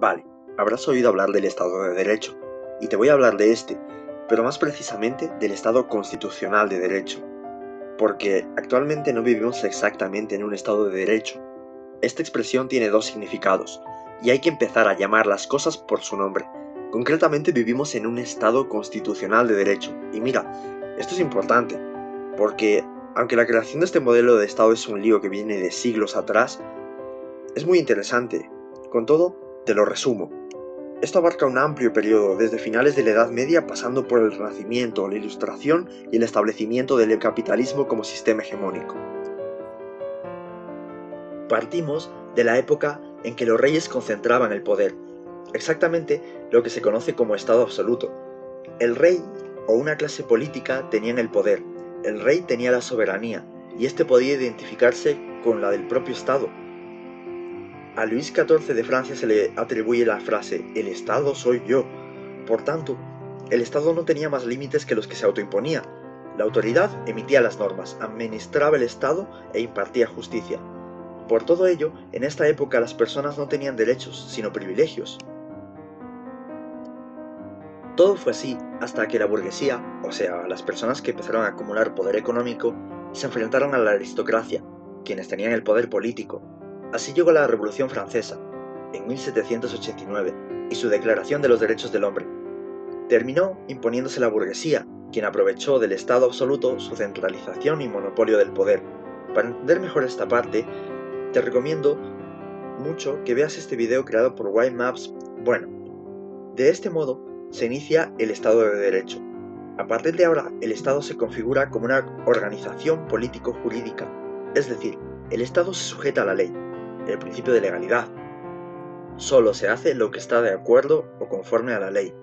Vale, habrás oído hablar del Estado de Derecho, y te voy a hablar de este, pero más precisamente del Estado constitucional de Derecho, porque actualmente no vivimos exactamente en un Estado de Derecho. Esta expresión tiene dos significados, y hay que empezar a llamar las cosas por su nombre. Concretamente vivimos en un Estado constitucional de Derecho, y mira, esto es importante, porque aunque la creación de este modelo de Estado es un lío que viene de siglos atrás, es muy interesante. Con todo, te lo resumo. Esto abarca un amplio periodo, desde finales de la Edad Media pasando por el Renacimiento, la Ilustración y el establecimiento del capitalismo como sistema hegemónico. Partimos de la época en que los reyes concentraban el poder, exactamente lo que se conoce como Estado absoluto. El rey o una clase política tenían el poder, el rey tenía la soberanía, y este podía identificarse con la del propio Estado. A Luis XIV de Francia se le atribuye la frase "el Estado soy yo". Por tanto, el Estado no tenía más límites que los que se autoimponía. La autoridad emitía las normas, administraba el Estado e impartía justicia. Por todo ello, en esta época las personas no tenían derechos, sino privilegios. Todo fue así hasta que la burguesía, o sea, las personas que empezaron a acumular poder económico, se enfrentaron a la aristocracia, quienes tenían el poder político. Así llegó la Revolución Francesa, en 1789, y su Declaración de los Derechos del Hombre. Terminó imponiéndose la burguesía, quien aprovechó del Estado absoluto su centralización y monopolio del poder. Para entender mejor esta parte, te recomiendo mucho que veas este video creado por White Maps. Bueno, de este modo se inicia el Estado de Derecho. A partir de ahora, el Estado se configura como una organización político-jurídica, es decir, el Estado se sujeta a la ley, el principio de legalidad. Solo se hace lo que está de acuerdo o conforme a la ley.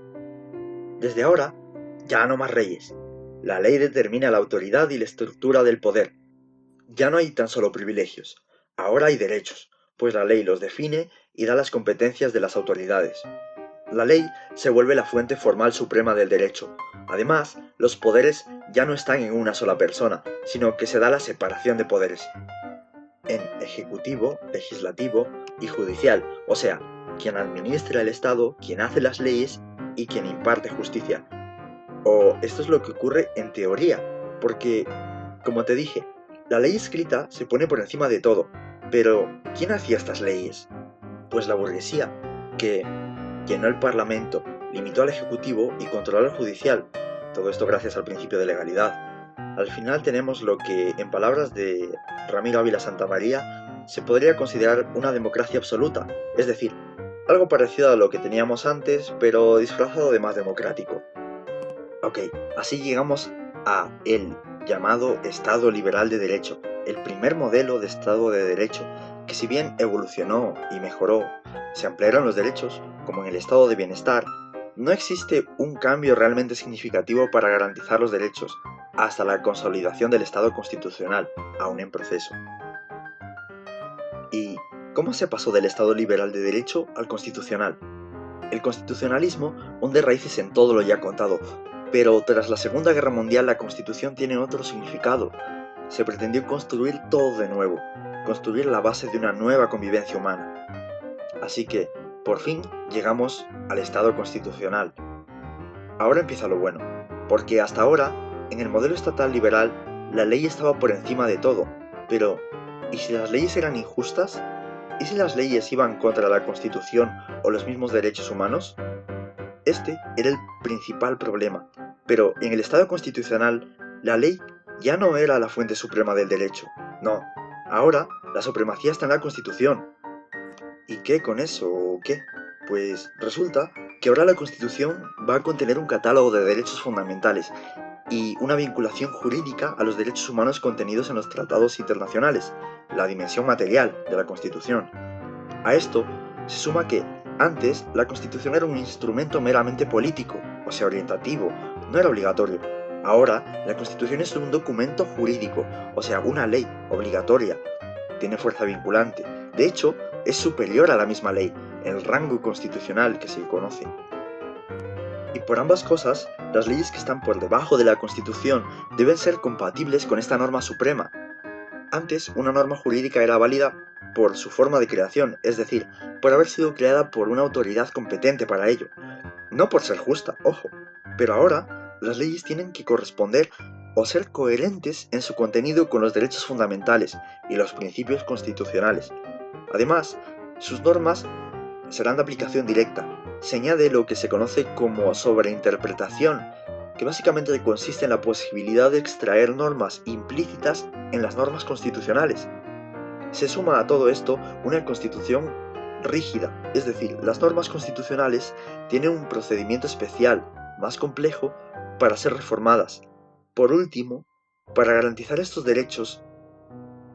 Desde ahora, ya no más reyes. La ley determina la autoridad y la estructura del poder. Ya no hay tan solo privilegios, ahora hay derechos, pues la ley los define y da las competencias de las autoridades. La ley se vuelve la fuente formal suprema del derecho. Además, los poderes ya no están en una sola persona, sino que se da la separación de poderes en ejecutivo, legislativo y judicial, o sea, quien administra el Estado, quien hace las leyes y quien imparte justicia. O esto es lo que ocurre en teoría, porque, como te dije, la ley escrita se pone por encima de todo, pero ¿quién hacía estas leyes? Pues la burguesía, que llenó el Parlamento, limitó al Ejecutivo y controló al Judicial, todo esto gracias al principio de legalidad. Al final tenemos lo que, en palabras de Ramiro Ávila Santamaría, se podría considerar una democracia absoluta, es decir, algo parecido a lo que teníamos antes, pero disfrazado de más democrático. Ok, así llegamos a el llamado Estado Liberal de Derecho, el primer modelo de Estado de Derecho, que si bien evolucionó y mejoró, se ampliaron los derechos, como en el estado de bienestar, no existe un cambio realmente significativo para garantizar los derechos, hasta la consolidación del Estado constitucional, aún en proceso. ¿Y cómo se pasó del Estado liberal de derecho al constitucional? El constitucionalismo hunde raíces en todo lo ya contado, pero tras la Segunda Guerra Mundial la Constitución tiene otro significado. Se pretendió construir todo de nuevo, construir la base de una nueva convivencia humana. Así que, por fin, llegamos al Estado constitucional. Ahora empieza lo bueno, porque hasta ahora, en el modelo estatal liberal, la ley estaba por encima de todo, pero ¿y si las leyes eran injustas? ¿Y si las leyes iban contra la Constitución o los mismos derechos humanos? Este era el principal problema, pero en el Estado constitucional, la ley ya no era la fuente suprema del derecho, no, ahora la supremacía está en la Constitución. ¿Y qué con eso o qué? Pues resulta que ahora la Constitución va a contener un catálogo de derechos fundamentales y una vinculación jurídica a los derechos humanos contenidos en los tratados internacionales, la dimensión material de la Constitución. A esto se suma que antes la Constitución era un instrumento meramente político, o sea, orientativo, no era obligatorio. Ahora la Constitución es un documento jurídico, o sea, una ley obligatoria, tiene fuerza vinculante. De hecho, es superior a la misma ley, el rango constitucional que se conoce. Y por ambas cosas, las leyes que están por debajo de la Constitución deben ser compatibles con esta norma suprema. Antes, una norma jurídica era válida por su forma de creación, es decir, por haber sido creada por una autoridad competente para ello, no por ser justa, ojo, pero ahora las leyes tienen que corresponder o ser coherentes en su contenido con los derechos fundamentales y los principios constitucionales. Además, sus normas serán de aplicación directa. Se añade lo que se conoce como sobreinterpretación, que básicamente consiste en la posibilidad de extraer normas implícitas en las normas constitucionales. Se suma a todo esto una constitución rígida, es decir, las normas constitucionales tienen un procedimiento especial, más complejo, para ser reformadas. Por último, para garantizar estos derechos,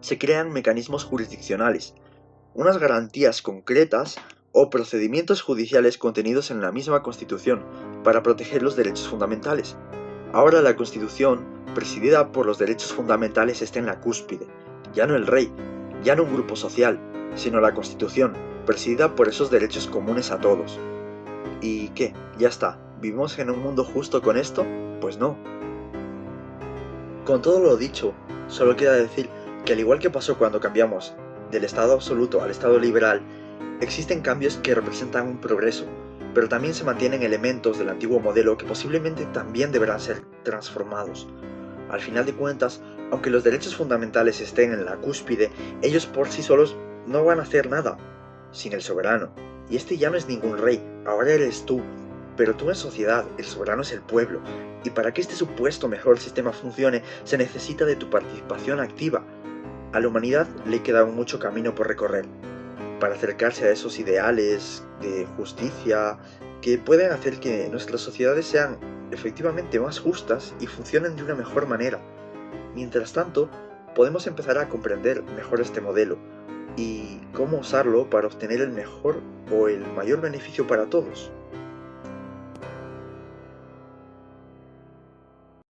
se crean mecanismos jurisdiccionales, unas garantías concretas o procedimientos judiciales contenidos en la misma Constitución para proteger los derechos fundamentales. Ahora la Constitución, presidida por los derechos fundamentales, está en la cúspide, ya no el rey, ya no un grupo social, sino la Constitución, presidida por esos derechos comunes a todos. ¿Y qué? ¿Ya está? ¿Vivimos en un mundo justo con esto? Pues no. Con todo lo dicho, solo queda decir que al igual que pasó cuando cambiamos del Estado absoluto al Estado liberal, existen cambios que representan un progreso, pero también se mantienen elementos del antiguo modelo que posiblemente también deberán ser transformados. Al final de cuentas, aunque los derechos fundamentales estén en la cúspide, ellos por sí solos no van a hacer nada sin el soberano. Y este ya no es ningún rey, ahora eres tú. Pero tú en sociedad, el soberano es el pueblo, y para que este supuesto mejor sistema funcione, se necesita de tu participación activa. A la humanidad le queda mucho camino por recorrer, para acercarse a esos ideales de justicia que pueden hacer que nuestras sociedades sean efectivamente más justas y funcionen de una mejor manera. Mientras tanto, podemos empezar a comprender mejor este modelo y cómo usarlo para obtener el mejor o el mayor beneficio para todos.